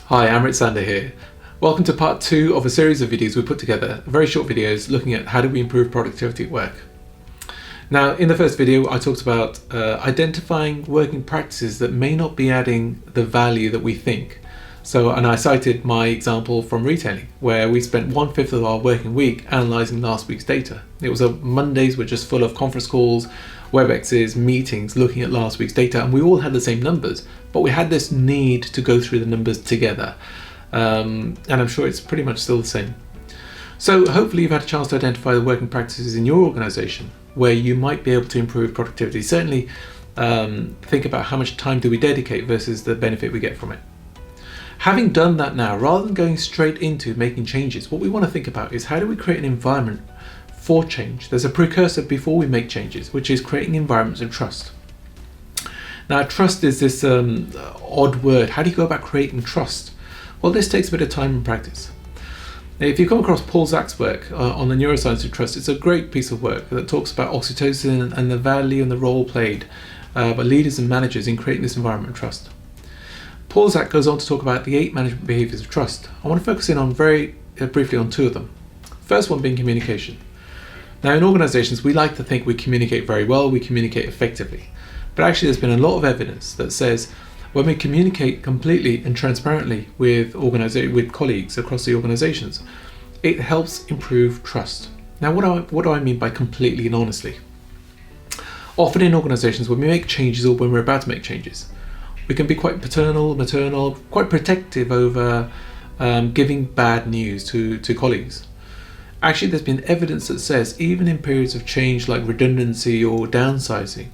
Hi, Amrit Sander here. Welcome to part 2 of a series of videos we put together, very short videos looking at how do we improve productivity at work. Now, in the first video I talked about identifying working practices that may not be adding the value that we think. And I cited my example from retailing, where we spent 1/5 of our working week analysing last week's data. It was Mondays were just full of conference calls, WebExes, meetings, looking at last week's data, and we all had the same numbers, but we had this need to go through the numbers together. And I'm sure it's pretty much still the same. So hopefully you've had a chance to identify the working practices in your organisation where you might be able to improve productivity. Certainly think about how much time do we dedicate versus the benefit we get from it. Having done that now, rather than going straight into making changes, what we want to think about is how do we create an environment for change. There's a precursor before we make changes, which is creating environments of trust. Now, trust is this odd word. How do you go about creating trust? Well, this takes a bit of time and practice. If you come across Paul Zak's work on the neuroscience of trust, it's a great piece of work that talks about oxytocin and the value and the role played by leaders and managers in creating this environment of trust. Paul Zak goes on to talk about the 8 management behaviours of trust. I want to focus in on very briefly on 2 of them. First one being communication. Now, in organisations, we like to think we communicate very well, we communicate effectively. But actually, there's been a lot of evidence that says when we communicate completely and transparently with colleagues across the organisations, it helps improve trust. Now, what do I mean by completely and honestly? Often in organisations, when we make changes or when we're about to make changes, we can be quite paternal, maternal, quite protective over giving bad news to colleagues. Actually, there's been evidence that says even in periods of change like redundancy or downsizing,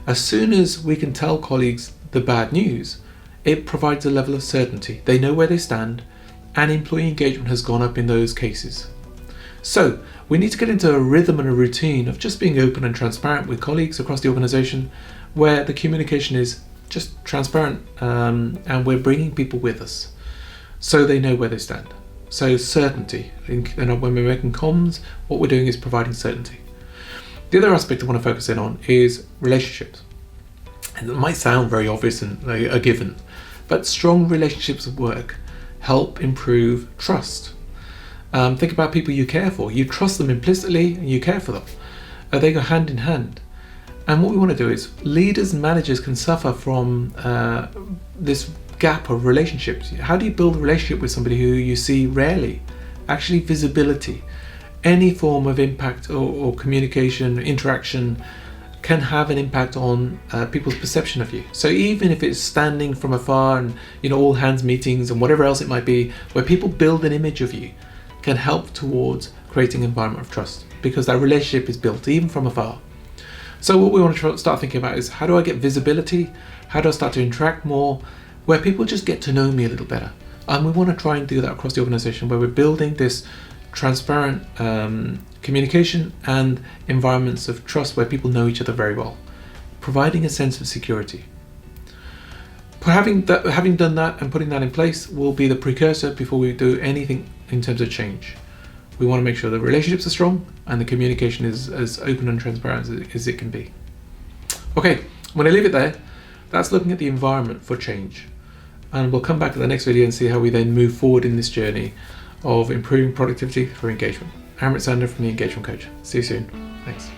as soon as we can tell colleagues the bad news, it provides a level of certainty. They know where they stand, and employee engagement has gone up in those cases. So we need to get into a rhythm and a routine of just being open and transparent with colleagues across the organisation, where the communication is just transparent and we're bringing people with us so they know where they stand. So certainty, and when we're making comms, what we're doing is providing certainty. The other aspect I want to focus in on is relationships. And it might sound very obvious and a given, but strong relationships at work help improve trust. Think about people you care for. You trust them implicitly and you care for them. They go hand in hand. And what we want to do is leaders and managers can suffer from this gap of relationships. How do you build a relationship with somebody who you see rarely? Actually, visibility. Any form of impact or communication, interaction can have an impact on people's perception of you. So even if it's standing from afar and all hands meetings and whatever else it might be, where people build an image of you, can help towards creating an environment of trust because that relationship is built even from afar. So what we want to start thinking about is how do I get visibility? How do I start to interact more where people just get to know me a little better? And we want to try and do that across the organisation where we're building this transparent communication and environments of trust where people know each other very well, providing a sense of security. Having done that and putting that in place will be the precursor before we do anything in terms of change. We want to make sure the relationships are strong and the communication is as open and transparent as it can be. Okay, I'm going to leave it there. That's looking at the environment for change. And we'll come back to the next video and see how we then move forward in this journey of improving productivity through engagement. Amrit Sander from The Engagement Coach. See you soon. Thanks.